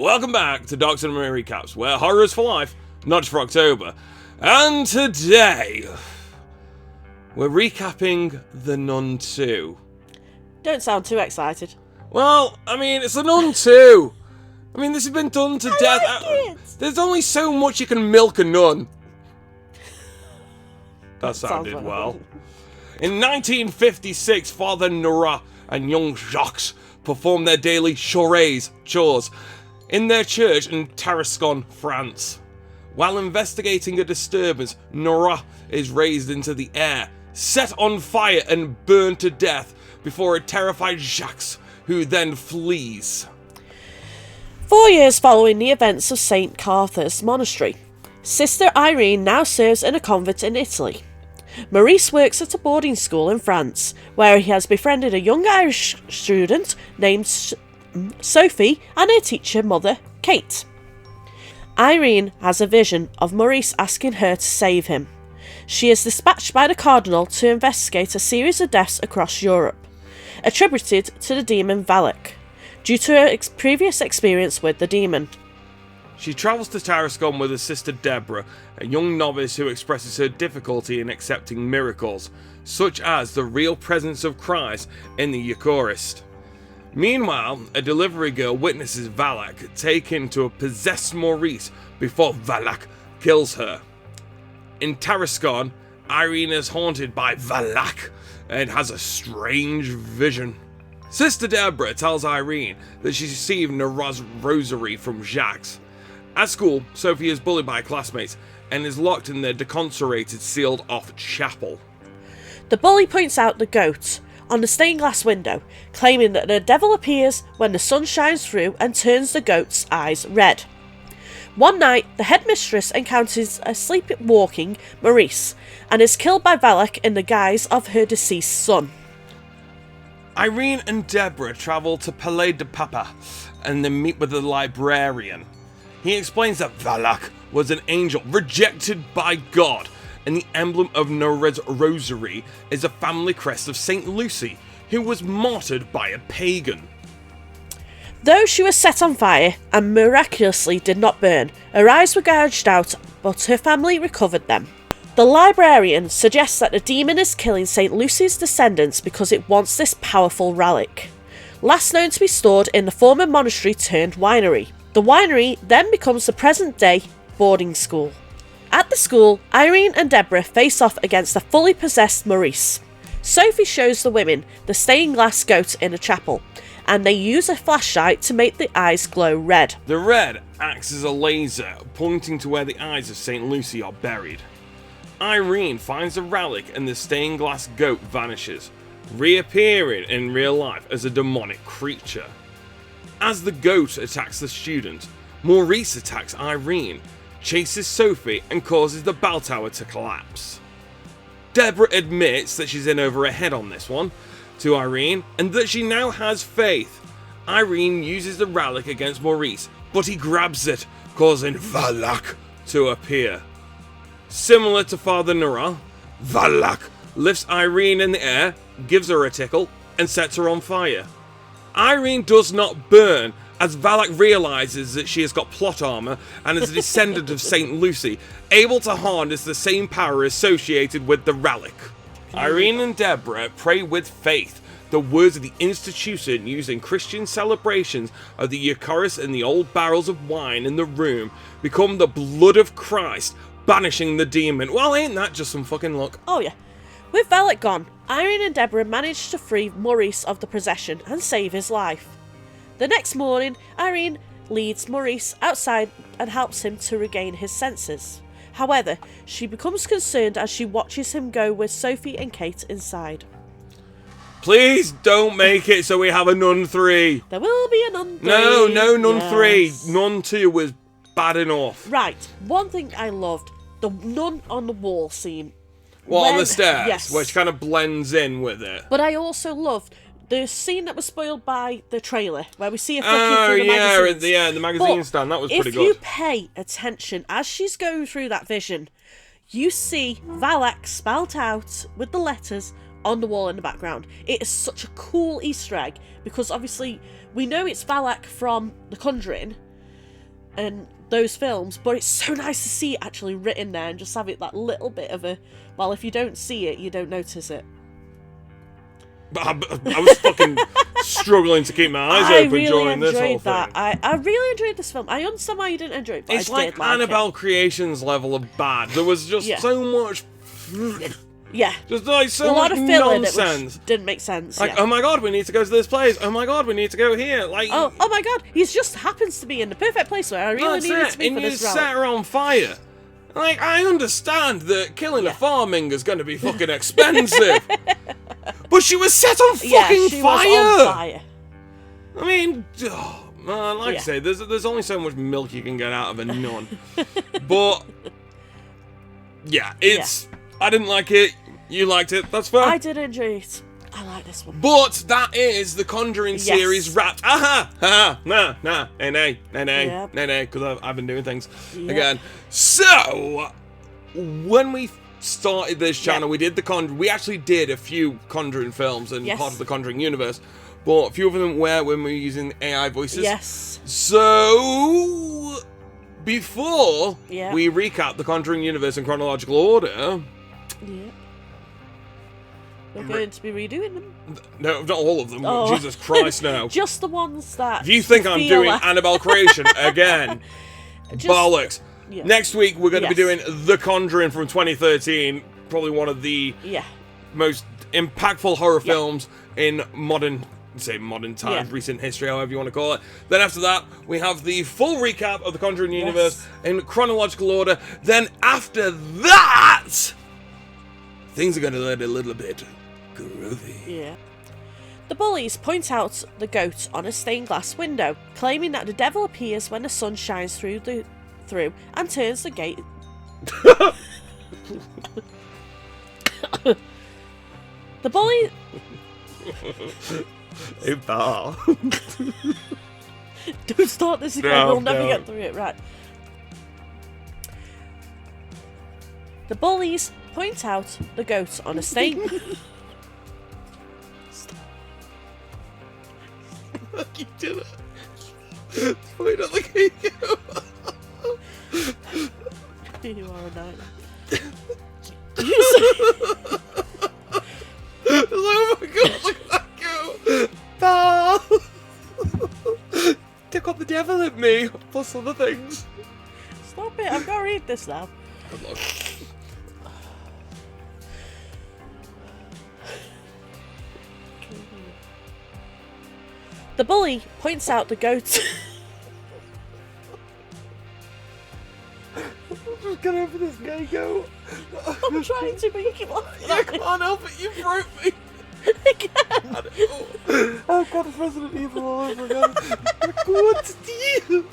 Welcome back to Dark Cinema Recaps, where horror is for life, not just for October. And today, we're recapping The Nun 2. Don't sound too excited. Well, I mean, it's The Nun 2. I mean, this has been done to death. Like it. There's only so much you can milk a nun. That sounded like well. In 1956, Father Nora and young Jacques performed their daily chores in their church in Tarascon, France. While investigating a disturbance, Nora is raised into the air, set on fire and burned to death before a terrified Jacques, who then flees. 4 years following the events of St. Carthar's Monastery, Sister Irene now serves in a convent in Italy. Maurice works at a boarding school in France, where he has befriended a young Irish student named Sophie and her teacher mother, Kate. Irene has a vision of Maurice asking her to save him. She is dispatched by the Cardinal to investigate a series of deaths across Europe, attributed to the demon Valak, due to her previous experience with the demon. She travels to Tarascon with her sister Deborah, a young novice who expresses her difficulty in accepting miracles, such as the real presence of Christ in the Eucharist. Meanwhile, a delivery girl witnesses Valak take him to a possessed Maurice before Valak kills her. In Tarascon, Irene is haunted by Valak and has a strange vision. Sister Deborah tells Irene that she received Nora's rosary from Jacques. At school, Sophie is bullied by classmates and is locked in their deconsecrated, sealed-off chapel. The bully points out the goat on the stained glass window, claiming that the devil appears when the sun shines through and turns the goat's eyes red. One night, the headmistress encounters a sleepwalking Maurice and is killed by Valak in the guise of her deceased son. Irene and Deborah travel to Palais de Papa and then meet with the librarian. He explains that Valak was an angel rejected by God, and the emblem of Nora's rosary is a family crest of St. Lucy, who was martyred by a pagan. Though she was set on fire and miraculously did not burn, her eyes were gouged out, but her family recovered them. The librarian suggests that the demon is killing St. Lucy's descendants because it wants this powerful relic, last known to be stored in the former monastery turned winery. The winery then becomes the present-day boarding school. At the school, Irene and Deborah face off against a fully possessed Maurice. Sophie shows the women the stained glass goat in a chapel, and they use a flashlight to make the eyes glow red. The red acts as a laser, pointing to where the eyes of St. Lucy are buried. Irene finds the relic and the stained glass goat vanishes, reappearing in real life as a demonic creature. As the goat attacks the student, Maurice attacks Irene, chases Sophie and causes the bell tower to collapse. Deborah admits that she's in over her head on this one to Irene and that she now has faith. Irene uses the relic against Maurice, but he grabs it, causing Valak to appear. Similar to Father Nora, Valak lifts Irene in the air, gives her a tickle, and sets her on fire. Irene does not burn, as Valak realises that she has got plot armour and is a descendant of St. Lucy, able to harness the same power associated with the relic. Irene and Deborah pray with faith the words of the institution used in Christian celebrations of the Eucharist and the old barrels of wine in the room become the blood of Christ, banishing the demon. Well, ain't that just some fucking luck? Oh yeah. With Valak gone, Irene and Deborah manage to free Maurice of the possession and save his life. The next morning, Irene leads Maurice outside and helps him to regain his senses. However, she becomes concerned as she watches him go with Sophie and Kate inside. Please don't make it so we have a Nun 3. There will be a Nun 3. No Nun Yes. 3. Nun 2 was bad enough. Right, one thing I loved, the nun on the wall scene. Well, on the stairs, yes. which kind of blends in with it. But I also loved the scene that was spoiled by the trailer, where we see her flicking through the magazines. The magazine But stand, that was pretty good. If you pay attention, as she's going through that vision, you see Valak spelt out with the letters on the wall in the background. It is such a cool Easter egg, because obviously we know it's Valak from The Conjuring, in those films, but it's so nice to see it actually written there and just have it that little bit of a, well, if you don't see it, you don't notice it. But I was fucking struggling to keep my eyes open during this whole thing. I really enjoyed this film. I understand why you didn't enjoy it, but it's I did like Annabelle Creations level of bad. There was just so much... Yeah. Just like so a lot much of filler nonsense. That didn't make sense. Like, oh my god, we need to go to this place. Oh my god, we need to go here. Like, oh my god, he just happens to be in the perfect place where I really needed to be for this rally. And you set her on fire. Like, I understand that killing a farming is going to be fucking expensive. But she was set on fucking she fire. Was on fire. I mean, oh, man, like I say, there's only so much milk you can get out of a nun. But yeah, it's I didn't like it. You liked it. That's fair. I did enjoy it. I like this one. But that is the Conjuring series wrapped. Nah, because I've been doing things again. So when we started this channel, we did we actually did a few Conjuring films and part of the Conjuring universe, but a few of them were when we were using AI voices. Yes. So before we recap the Conjuring universe in chronological order, we're going to be redoing them. No, not all of them. Oh. Jesus Christ, no. Just the ones that... If you think I'm doing Annabelle Creation again, bollocks. Yeah. Next week, we're going to be doing The Conjuring from 2013. Probably one of the most impactful horror films in modern times, recent history, however you want to call it. Then after that, we have the full recap of the Conjuring universe in chronological order. Then after that, things are going to get a little bit groovy. Yeah. The bullies point out the goat on a stained glass window, claiming that the devil appears when the sun shines through and turns the gate. The bully. Hey, pal. Don't start this again. We'll never get through it. Right. The bullies point out the goat on a stained. You did it. Point out the gate. You are a nightmare. Oh my god, look at that go! Pal! Took up the devil at me, plus other things. Stop it, I've got to read this now. Good luck. The bully points out the goat. Just get over this gay goat. I'm trying to, but you keep laughing. I can't help it, you broke me. Again. Oh god, it's Resident Evil all over again. What do you?